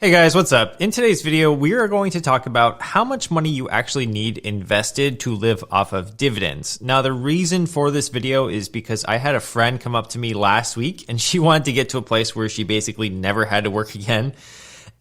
Hey guys, what's up? In today's video, we are going to talk about how much money you actually need invested to live off of dividends. Now, the reason for this video is because I had a friend come up to me last week and she wanted to get to a place where she basically never had to work again.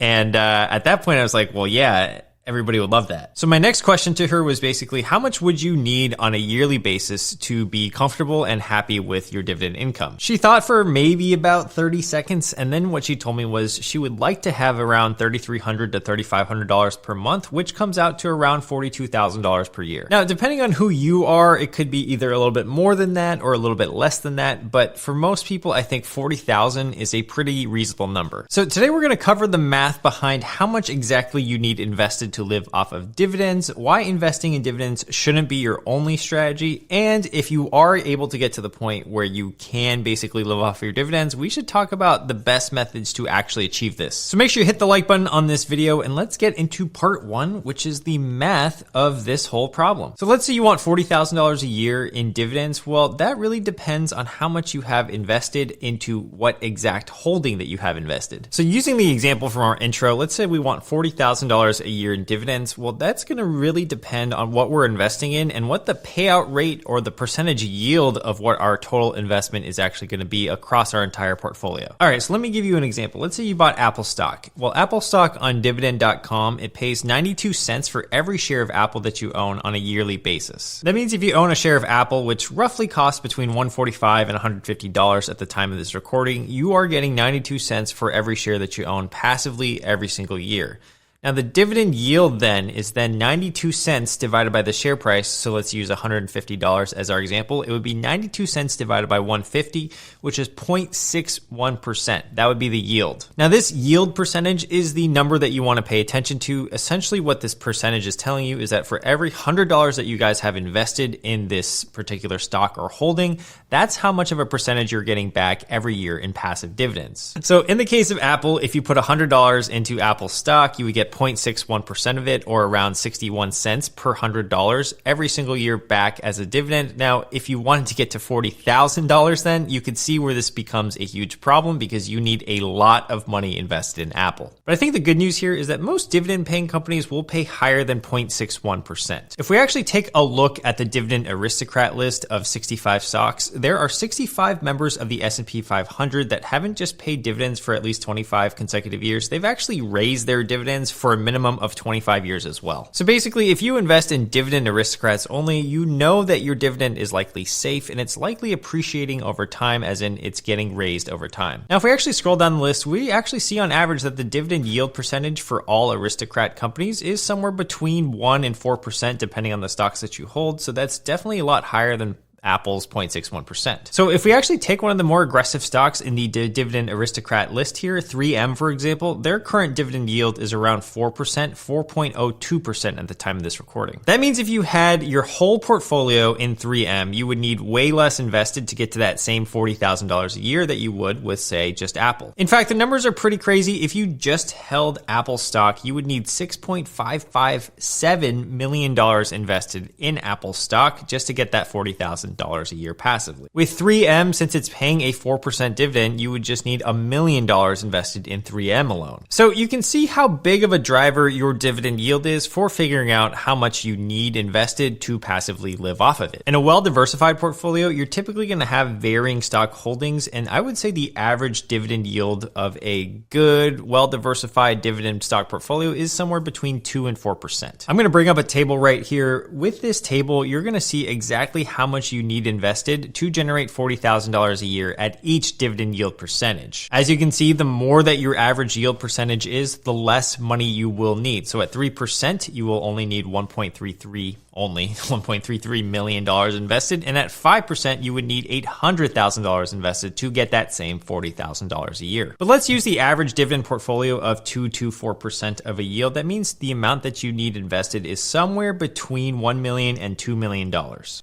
And at that point, I was like, well, yeah, everybody would love that. So my next question to her was basically, how much would you need on a yearly basis to be comfortable and happy with your dividend income? She thought for maybe about 30 seconds. And then what she told me was she would like to have around $3,300 to $3,500 per month, which comes out to around $42,000 per year. Now, depending on who you are, it could be either a little bit more than that or a little bit less than that. But for most people, I think 40,000 is a pretty reasonable number. So today we're going to cover the math behind how much exactly you need invested to live off of dividends, why investing in dividends shouldn't be your only strategy, and if you are able to get to the point where you can basically live off of your dividends, we should talk about the best methods to actually achieve this. So make sure you hit the like button on this video and let's get into part one, which is the math of this whole problem. So let's say you want $40,000 a year in dividends. Well, that really depends on how much you have invested into what exact holding that you have invested. So using the example from our intro, let's say we want $40,000 a year in dividends. Well, that's going to really depend on what we're investing in and what the payout rate or the percentage yield of what our total investment is actually going to be across our entire portfolio. All right, so let me give you an example. Let's say you bought Apple stock. Well, Apple stock on dividend.com, it pays 92 cents for every share of Apple that you own on a yearly basis. That means if you own a share of Apple, which roughly costs between $145 and $150 at the time of this recording, you are getting 92 cents for every share that you own passively every single year. Now, the dividend yield then is 92 cents divided by the share price. So let's use $150 as our example. It would be 92 cents divided by 150, which is 0.61%. That would be the yield. Now, this yield percentage is the number that you want to pay attention to. Essentially, what this percentage is telling you is that for every $100 that you guys have invested in this particular stock or holding, that's how much of a percentage you're getting back every year in passive dividends. So in the case of Apple, if you put $100 into Apple stock, you would get 0.61% of it, or around 61 cents per $100 every single year back as a dividend. Now, if you wanted to get to $40,000, then you could see where this becomes a huge problem because you need a lot of money invested in Apple. But I think the good news here is that most dividend paying companies will pay higher than 0.61%. If we actually take a look at the Dividend Aristocrat list of 65 stocks, there are 65 members of the S&P 500 that haven't just paid dividends for at least 25 consecutive years. They've actually raised their dividends for a minimum of 25 years as well. So basically, if you invest in Dividend Aristocrats only, you know that your dividend is likely safe and it's likely appreciating over time, as in it's getting raised over time. Now, if we actually scroll down the list, we actually see on average that the dividend yield percentage for all aristocrat companies is somewhere between 1% and 4%, depending on the stocks that you hold. So that's definitely a lot higher than Apple's 0.61%. So if we actually take one of the more aggressive stocks in the Dividend Aristocrat list here, 3M, for example, their current dividend yield is around 4%, 4.02% at the time of this recording. That means if you had your whole portfolio in 3M, you would need way less invested to get to that same $40,000 a year that you would with, say, just Apple. In fact, the numbers are pretty crazy. If you just held Apple stock, you would need $6.557 million invested in Apple stock just to get that $40,000 a year passively. With 3M, since it's paying a 4% dividend, you would just need $1 million invested in 3M alone. So you can see how big of a driver your dividend yield is for figuring out how much you need invested to passively live off of it. In a well-diversified portfolio, you're typically going to have varying stock holdings, and I would say the average dividend yield of a good, well-diversified dividend stock portfolio is somewhere between 2 and 4%. I'm going to bring up a table right here. With this table, you're going to see exactly how much you need invested to generate $40,000 a year at each dividend yield percentage. As you can see, the more that your average yield percentage is, the less money you will need. So at 3%, you will only need $1.33 million invested, and at 5%, you would need $800,000 invested to get that same $40,000 a year. But let's use the average dividend portfolio of 2 to 4% of a yield. That means the amount that you need invested is somewhere between $1 million and $2 million.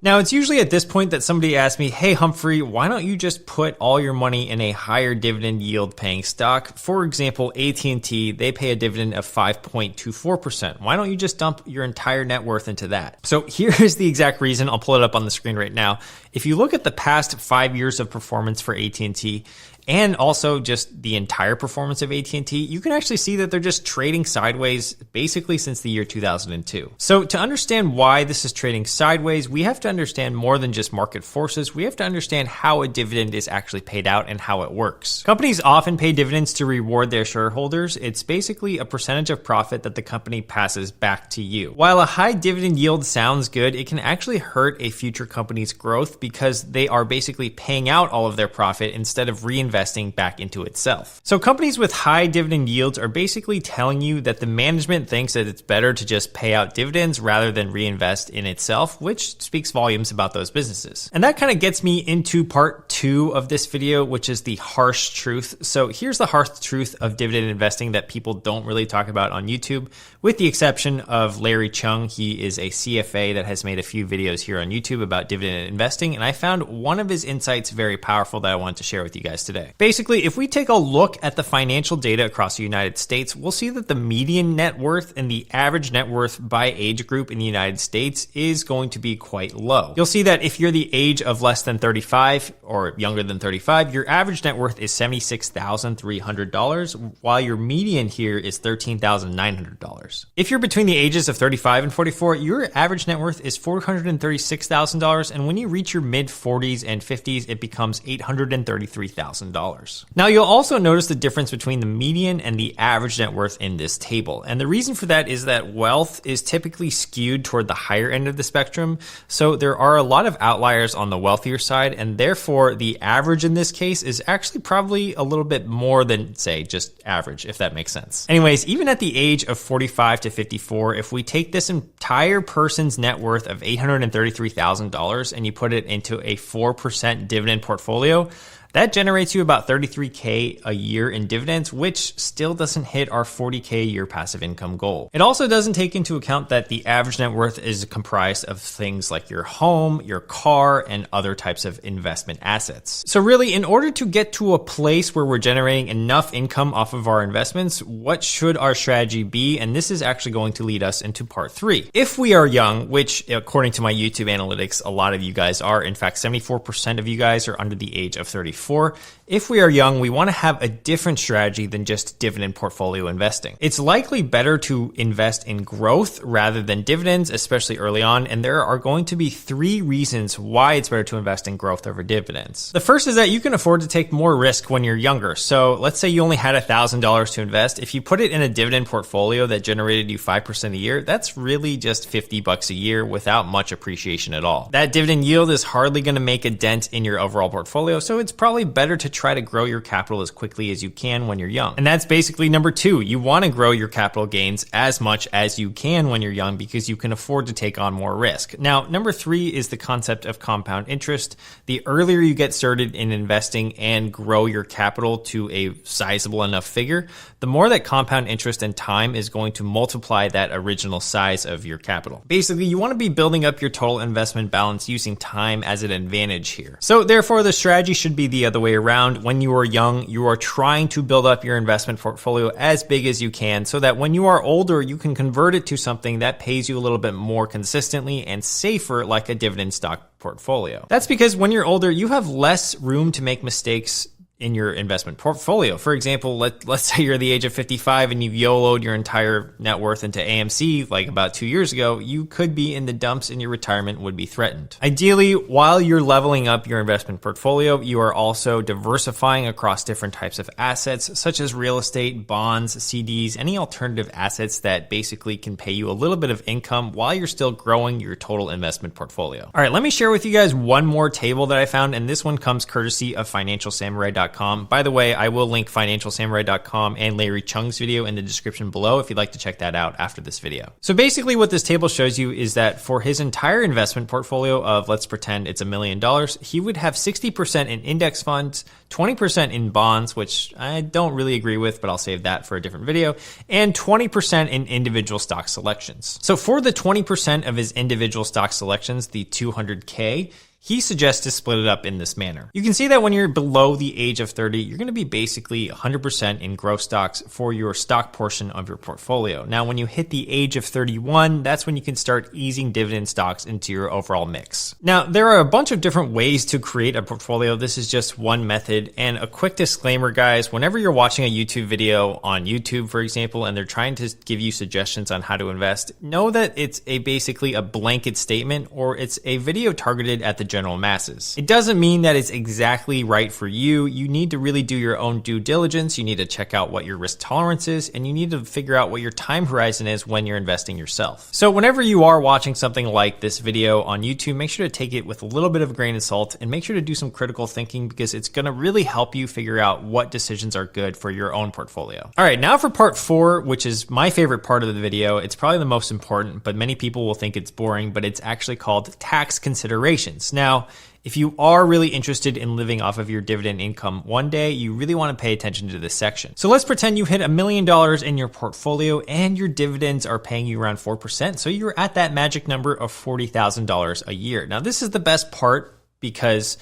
Now, it's usually at this point that somebody asks me, hey, Humphrey, why don't you just put all your money in a higher dividend yield paying stock? For example, AT&T, they pay a dividend of 5.24%. Why don't you just dump your entire net worth into that? So here's the exact reason. I'll pull it up on the screen right now. If you look at the past 5 years of performance for AT&T, and also just the entire performance of AT&T, you can actually see that they're just trading sideways basically since the year 2002. So to understand why this is trading sideways, we have to understand more than just market forces. We have to understand how a dividend is actually paid out and how it works. Companies often pay dividends to reward their shareholders. It's basically a percentage of profit that the company passes back to you. While a high dividend yield sounds good, it can actually hurt a future company's growth because they are basically paying out all of their profit instead of reinvesting back into itself. So companies with high dividend yields are basically telling you that the management thinks that it's better to just pay out dividends rather than reinvest in itself, which speaks volumes about those businesses. And that kind of gets me into part 2 of this video, which is the harsh truth. So here's the harsh truth of dividend investing that people don't really talk about on YouTube, with the exception of Larry Chung. He is a CFA that has made a few videos here on YouTube about dividend investing, and I found one of his insights very powerful that I want to share with you guys today. Basically, if we take a look at the financial data across the United States, we'll see that the median net worth and the average net worth by age group in the United States is going to be quite low. You'll see that if you're the age of less than 35 or younger than 35, your average net worth is $76,300, while your median here is $13,900. If you're between the ages of 35 and 44, your average net worth is $436,000, and when you reach your mid-40s and 50s, it becomes $833,000. Now, you'll also notice the difference between the median and the average net worth in this table, and the reason for that is that wealth is typically skewed toward the higher end of the spectrum, so there are a lot of outliers on the wealthier side, and therefore the average in this case is actually probably a little bit more than, say, just average, if that makes sense. Anyways, even at the age of 45 to 54, if we take this entire person's net worth of $833,000 and you put it into a 4% dividend portfolio, that generates you about $33K a year in dividends, which still doesn't hit our $40K a year passive income goal. It also doesn't take into account that the average net worth is comprised of things like your home, your car, and other types of investment assets. So really, in order to get to a place where we're generating enough income off of our investments, what should our strategy be? And this is actually going to lead us into part 3. If we are young, which according to my YouTube analytics, a lot of you guys are, in fact, 74% of you guys are under the age of 34. If we are young, we want to have a different strategy than just dividend portfolio investing. It's likely better to invest in growth rather than dividends, especially early on, and there are going to be 3 reasons why it's better to invest in growth over dividends. The first is that you can afford to take more risk when you're younger. So let's say you only had $1,000 to invest. If you put it in a dividend portfolio that generated you 5% a year, that's really just $50 a year without much appreciation at all. That dividend yield is hardly going to make a dent in your overall portfolio, so it's probably better to try to grow your capital as quickly as you can when you're young. And that's basically number 2. You want to grow your capital gains as much as you can when you're young because you can afford to take on more risk. Now, number 3 is the concept of compound interest. The earlier you get started in investing and grow your capital to a sizable enough figure, the more that compound interest and time is going to multiply that original size of your capital. Basically, you want to be building up your total investment balance using time as an advantage here. So therefore, the strategy should be the other way around. When you are young, you are trying to build up your investment portfolio as big as you can so that when you are older, you can convert it to something that pays you a little bit more consistently and safer, like a dividend stock portfolio. That's because when you're older, you have less room to make mistakes in your investment portfolio. For example, let's say you're the age of 55 and you've YOLO'd your entire net worth into AMC like about 2 years ago, you could be in the dumps and your retirement would be threatened. Ideally, while you're leveling up your investment portfolio, you are also diversifying across different types of assets such as real estate, bonds, CDs, any alternative assets that basically can pay you a little bit of income while you're still growing your total investment portfolio. All right, let me share with you guys one more table that I found, and this one comes courtesy of financialsamurai.com. By the way, I will link financialsamurai.com and Larry Chung's video in the description below if you'd like to check that out after this video. So basically what this table shows you is that for his entire investment portfolio of, let's pretend it's $1 million, he would have 60% in index funds, 20% in bonds, which I don't really agree with, but I'll save that for a different video, and 20% in individual stock selections. So for the 20% of his individual stock selections, the 200K, he suggests to split it up in this manner. You can see that when you're below the age of 30, you're going to be basically 100% in growth stocks for your stock portion of your portfolio. Now, when you hit the age of 31, that's when you can start easing dividend stocks into your overall mix. Now, there are a bunch of different ways to create a portfolio. This is just one method. And a quick disclaimer, guys, whenever you're watching a YouTube video on YouTube, for example, and they're trying to give you suggestions on how to invest, know that it's basically a blanket statement, or it's a video targeted at the general masses. It doesn't mean that it's exactly right for you. You need to really do your own due diligence. You need to check out what your risk tolerance is, and you need to figure out what your time horizon is when you're investing yourself. So whenever you are watching something like this video on YouTube, make sure to take it with a little bit of a grain of salt, and make sure to do some critical thinking, because it's going to really help you figure out what decisions are good for your own portfolio. All right, now for part 4, which is my favorite part of the video. It's probably the most important, but many people will think it's boring, but it's actually called tax considerations. Now, if you are really interested in living off of your dividend income one day, you really want to pay attention to this section. So let's pretend you hit $1 million in your portfolio and your dividends are paying you around 4%. So you're at that magic number of $40,000 a year. Now, this is the best part, because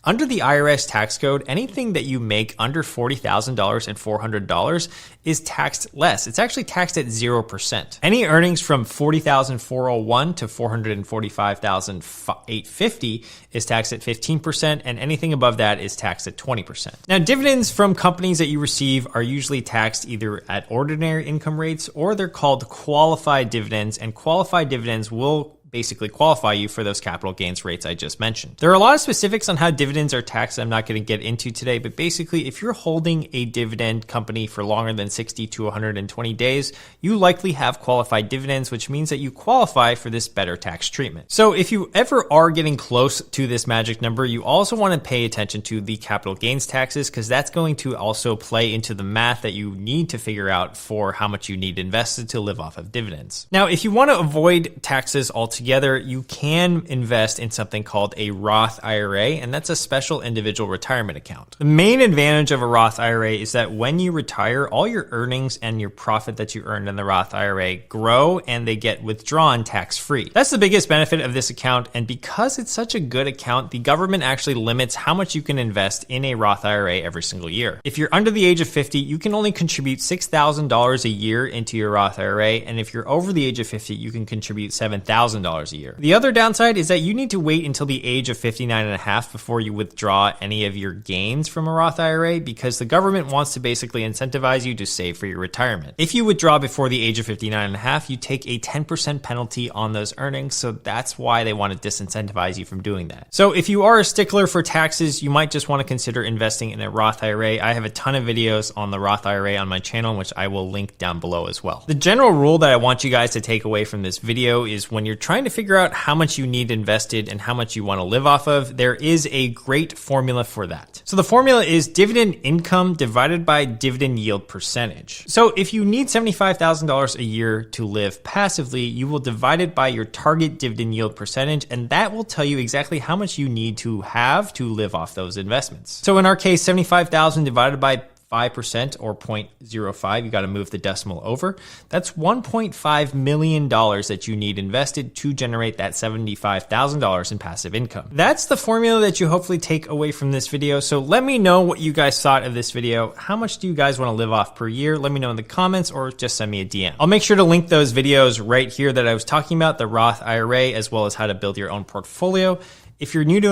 under the IRS tax code, anything that you make under $40,000 and $400 is taxed less. It's actually taxed at 0%. Any earnings from $40,401 to $445,850 is taxed at 15%, and anything above that is taxed at 20%. Now, dividends from companies that you receive are usually taxed either at ordinary income rates, or they're called qualified dividends, and qualified dividends will basically qualify you for those capital gains rates I just mentioned. There are a lot of specifics on how dividends are taxed I'm not going to get into today, but basically, if you're holding a dividend company for longer than 60 to 120 days, you likely have qualified dividends, which means that you qualify for this better tax treatment. So if you ever are getting close to this magic number, you also want to pay attention to the capital gains taxes, because that's going to also play into the math that you need to figure out for how much you need invested to live off of dividends. Now, if you want to avoid taxes altogether, you can invest in something called a Roth IRA, and that's a special individual retirement account. The main advantage of a Roth IRA is that when you retire, all your earnings and your profit that you earned in the Roth IRA grow, and they get withdrawn tax-free. That's the biggest benefit of this account, and because it's such a good account, the government actually limits how much you can invest in a Roth IRA every single year. If you're under the age of 50, you can only contribute $6,000 a year into your Roth IRA, and if you're over the age of 50, you can contribute $7,000 a year. The other downside is that you need to wait until the age of 59 and a half before you withdraw any of your gains from a Roth IRA, because the government wants to basically incentivize you to save for your retirement. If you withdraw before the age of 59 and a half, you take a 10% penalty on those earnings, so that's why they want to disincentivize you from doing that. So if you are a stickler for taxes, you might just want to consider investing in a Roth IRA. I have a ton of videos on the Roth IRA on my channel, which I will link down below as well. The general rule that I want you guys to take away from this video is when you're trying to figure out how much you need invested and how much you want to live off of, there is a great formula for that. So the formula is dividend income divided by dividend yield percentage. So if you need $75,000 a year to live passively, you will divide it by your target dividend yield percentage, and that will tell you exactly how much you need to have to live off those investments. So in our case, 75,000 divided by 5% or 0.05, you got to move the decimal over. That's $1.5 million that you need invested to generate that $75,000 in passive income. That's the formula that you hopefully take away from this video. So let me know what you guys thought of this video. How much do you guys want to live off per year? Let me know in the comments, or just send me a DM. I'll make sure to link those videos right here that I was talking about, the Roth IRA, as well as how to build your own portfolio. If you're new to